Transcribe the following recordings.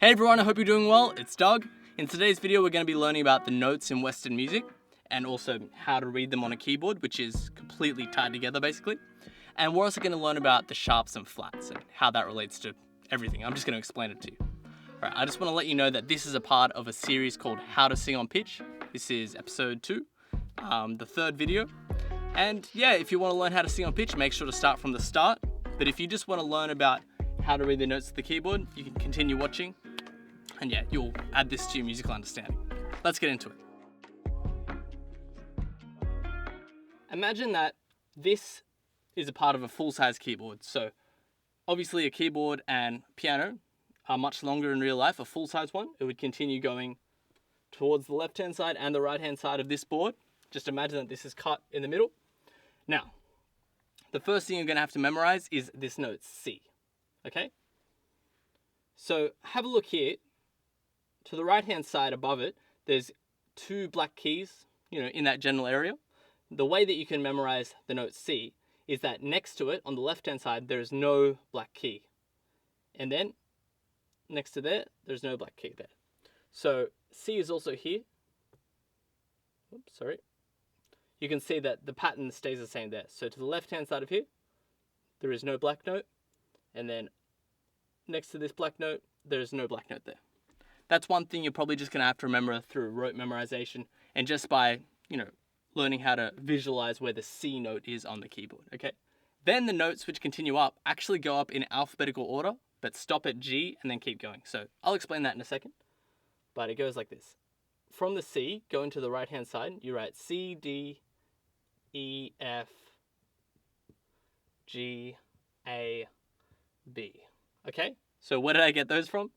Hey everyone, I hope you're doing well. It's Doug. In today's video, we're going to be learning about the notes in Western music and also how to read them on a keyboard, which is completely tied together basically. And we're also going to learn about the sharps and flats and how that relates to everything. I'm just going to explain it to you. Alright, I just want to let you know that this is a part of a series called How to Sing on Pitch. This is episode 2, the third video. And yeah, if you want to learn how to sing on pitch, make sure to start from the start. But if you just want to learn about how to read the notes of the keyboard, you can continue watching. And yeah, you'll add this to your musical understanding. Let's get into it. Imagine that this is a part of a full-size keyboard. So obviously a keyboard and piano are much longer in real life. A full-size one, it would continue going towards the left-hand side and the right-hand side of this board. Just imagine that this is cut in the middle. Now, the first thing you're going to have to memorize is this note C. Okay? So have a look here. To the right-hand side above it, there's 2 black keys, in that general area. The way that you can memorize the note C is that next to it, on the left-hand side, there's no black key. And then, next to there, there's no black key there. So, C is also here. Oops, sorry. You can see that the pattern stays the same there. So, to the left-hand side of here, there is no black note. And then, next to this black note, there's no black note there. That's one thing you're probably just going to have to remember through rote memorization and just by, learning how to visualize where the C note is on the keyboard, okay? Then the notes which continue up actually go up in alphabetical order, but stop at G and then keep going. So I'll explain that in a second, but it goes like this. From the C, going to the right-hand side, you write C, D, E, F, G, A, B, okay? So where did I get those from?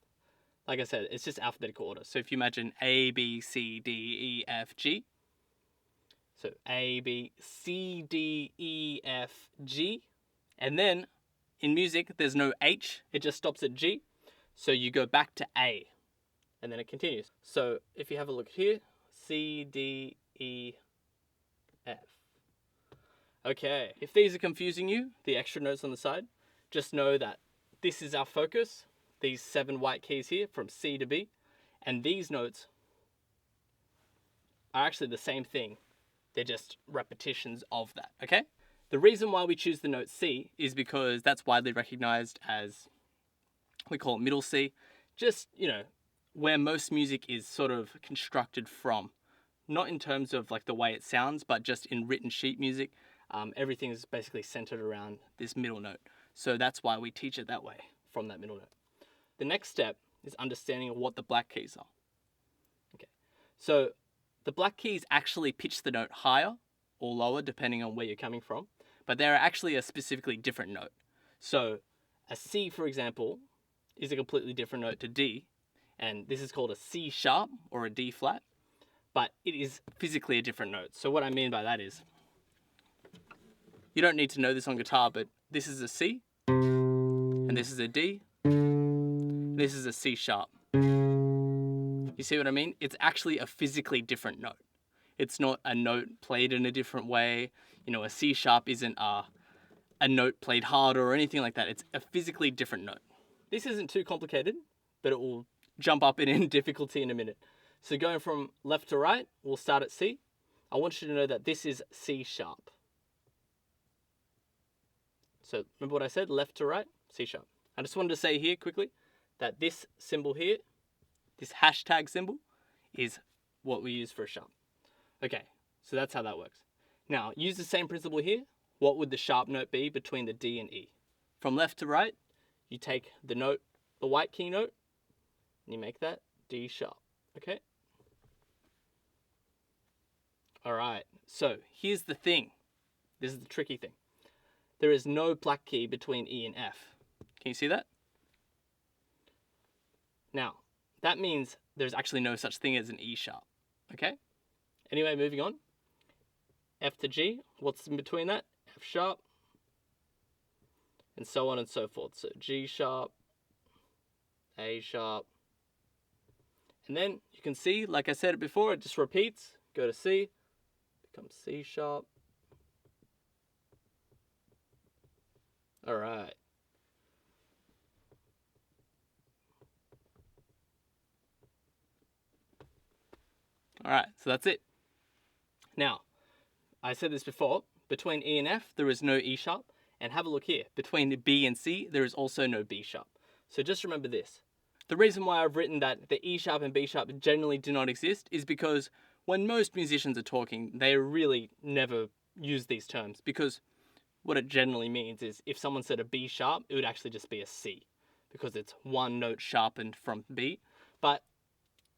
Like I said, it's just alphabetical order. So if you imagine A, B, C, D, E, F, G. So A, B, C, D, E, F, G. And then in music, there's no H. It just stops at G. So you go back to A. And then it continues. So if you have a look here, C, D, E, F. Okay. If these are confusing you, the extra notes on the side, just know that this is our focus. These 7 white keys here from C to B, and these notes are actually the same thing. They're just repetitions of that, okay? The reason why we choose the note C is because that's widely recognized as, we call it middle C, just, where most music is sort of constructed from. Not in terms of like the way it sounds, but just in written sheet music, everything is basically centered around this middle note. So that's why we teach it that way, from that middle note. The next step is understanding what the black keys are. Okay, so the black keys actually pitch the note higher or lower depending on where you're coming from, but they're actually a specifically different note. So a C, for example, is a completely different note to D, and this is called a C sharp or a D flat, but it is physically a different note. So what I mean by that is, you don't need to know this on guitar, but this is a C, and this is a D, this is a C sharp. You see what I mean? It's actually a physically different note. It's not a note played in a different way. A C sharp isn't a note played harder or anything like that. It's a physically different note. This isn't too complicated, but it will jump up in difficulty in a minute. So going from left to right, we'll start at C. I want you to know that this is C sharp. So remember what I said? Left to right, C sharp. I just wanted to say here quickly that this symbol here, this hashtag symbol, is what we use for a sharp. Okay, so that's how that works. Now, use the same principle here. What would the sharp note be between the D and E? From left to right, you take the note, the white key note, and you make that D sharp, okay? All right, so here's the thing. This is the tricky thing. There is no black key between E and F. Can you see that? Now, that means there's actually no such thing as an E sharp, okay? Anyway, moving on. F to G, what's in between that? F sharp, and so on and so forth. So G sharp, A sharp, and then you can see, like I said it before, it just repeats. Go to C, becomes C sharp. All right. All right, so that's it. Now, I said this before, between E and F, there is no E sharp. And have a look here. Between B and C, there is also no B sharp. So just remember this. The reason why I've written that the E sharp and B sharp generally do not exist is because when most musicians are talking, they really never use these terms, because what it generally means is if someone said a B sharp, it would actually just be a C, because it's one note sharpened from B. But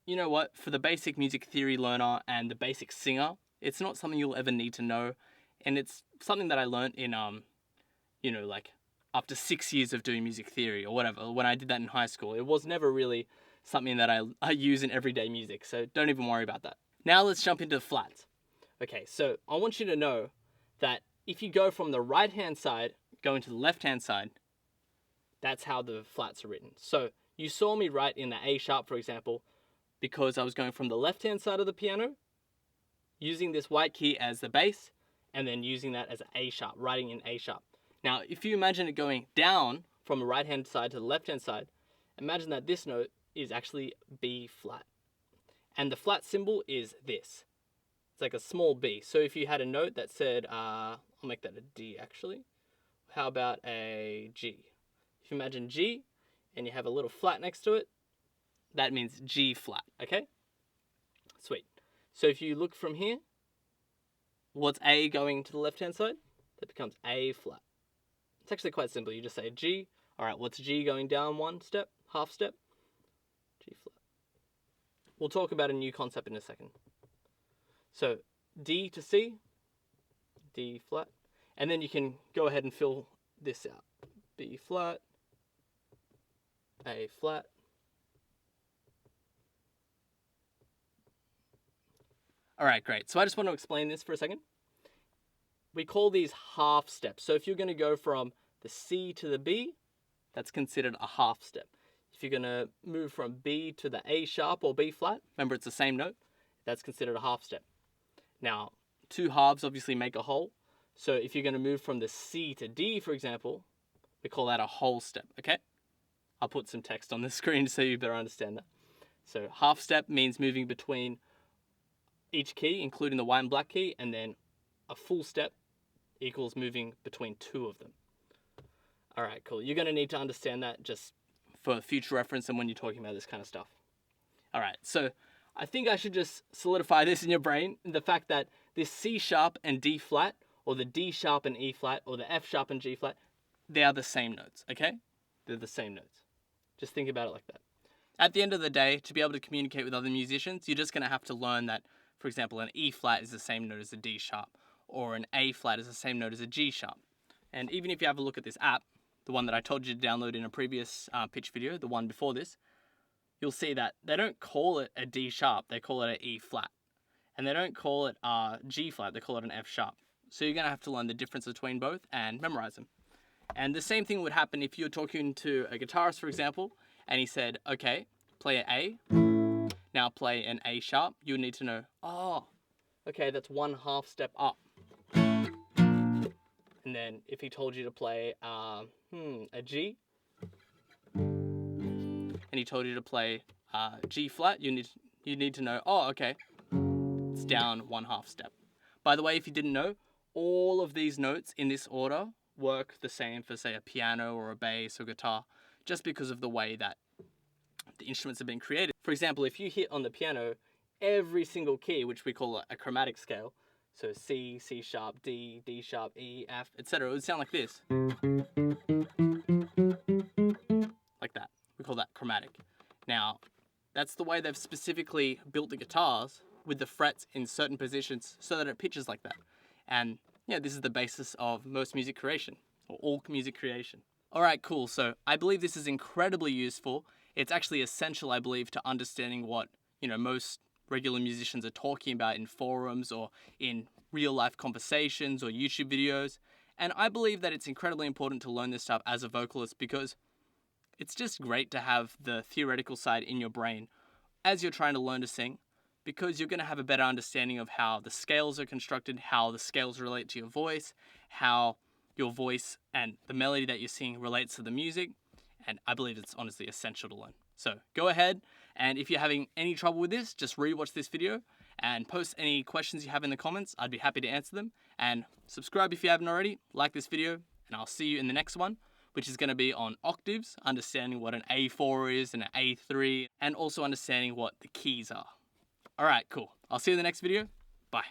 you know what? For the basic music theory learner and the basic singer, it's not something you'll ever need to know. And it's something that I learned in like after 6 years of doing music theory or whatever, when I did that in high school. It was never really something that I use in everyday music, so don't even worry about that. Now let's jump into the flats. Okay, so I want you to know that if you go from the right-hand side, going to the left-hand side, that's how the flats are written. So you saw me write in the A sharp, for example, because I was going from the left-hand side of the piano, using this white key as the bass, and then using that as an A sharp, writing in A sharp. Now, if you imagine it going down from the right-hand side to the left-hand side, imagine that this note is actually B flat. And the flat symbol is this. It's like a small B. So if you had a note that said, I'll make that a D actually. How about a G? If you imagine G and you have a little flat next to it, that means G flat, okay? Sweet. So if you look from here, what's A going to the left-hand side? That becomes A flat. It's actually quite simple. You just say G. All right, what's G going down one step, half step? G flat. We'll talk about a new concept in a second. So D to C, D flat. And then you can go ahead and fill this out. B flat, A flat. All right, great. So I just want to explain this for a second. We call these half steps. So if you're going to go from the C to the B, that's considered a half step. If you're going to move from B to the A sharp or B flat, remember it's the same note, that's considered a half step. Now, two halves obviously make a whole. So if you're going to move from the C to D, for example, we call that a whole step, okay? I'll put some text on the screen so you better understand that. So half step means moving between each key, including the white and black key, and then a full step equals moving between two of them. All right, cool. You're going to need to understand that just for future reference and when you're talking about this kind of stuff. All right, so I think I should just solidify this in your brain, the fact that this C sharp and D flat, or the D sharp and E flat, or the F sharp and G flat, they are the same notes, okay? They're the same notes. Just think about it like that. At the end of the day, to be able to communicate with other musicians, you're just going to have to learn that, for example, an E flat is the same note as a D sharp, or an A flat is the same note as a G sharp. And even if you have a look at this app, the one that I told you to download in a previous pitch video, the one before this, you'll see that they don't call it a D sharp, they call it an E flat. And they don't call it a G flat, they call it an F sharp. So you're going to have to learn the difference between both and memorize them. And the same thing would happen if you're talking to a guitarist, for example, and he said, okay, play an A, now play an A sharp. You would need to know, oh, okay, that's one half step up. And then if he told you to play a G, and he told you to play G flat, you need to know, oh, okay, it's down one half step. By the way, if you didn't know, all of these notes in this order work the same for, say, a piano or a bass or guitar, just because of the way that the instruments have been created. For example, if you hit on the piano every single key, which we call a chromatic scale, so C, C sharp, D, D sharp, E, F, etc., it would sound like this. Like that. We call that chromatic. Now, that's the way they've specifically built the guitars, with the frets in certain positions so that it pitches like that. And yeah, this is the basis of most music creation, or all music creation. All right, cool. So I believe this is incredibly useful. It's actually essential, I believe, to understanding what, most regular musicians are talking about in forums or in real life conversations or YouTube videos. And I believe that it's incredibly important to learn this stuff as a vocalist, because it's just great to have the theoretical side in your brain as you're trying to learn to sing, because you're going to have a better understanding of how the scales are constructed, how the scales relate to your voice, how your voice and the melody that you're singing relates to the music. And I believe it's honestly essential to learn. So go ahead, and if you're having any trouble with this, just rewatch this video and post any questions you have in the comments. I'd be happy to answer them. And subscribe if you haven't already, like this video, and I'll see you in the next one, which is going to be on octaves, understanding what an A4 is and an A3, and also understanding what the keys are. Alright, cool. I'll see you in the next video. Bye.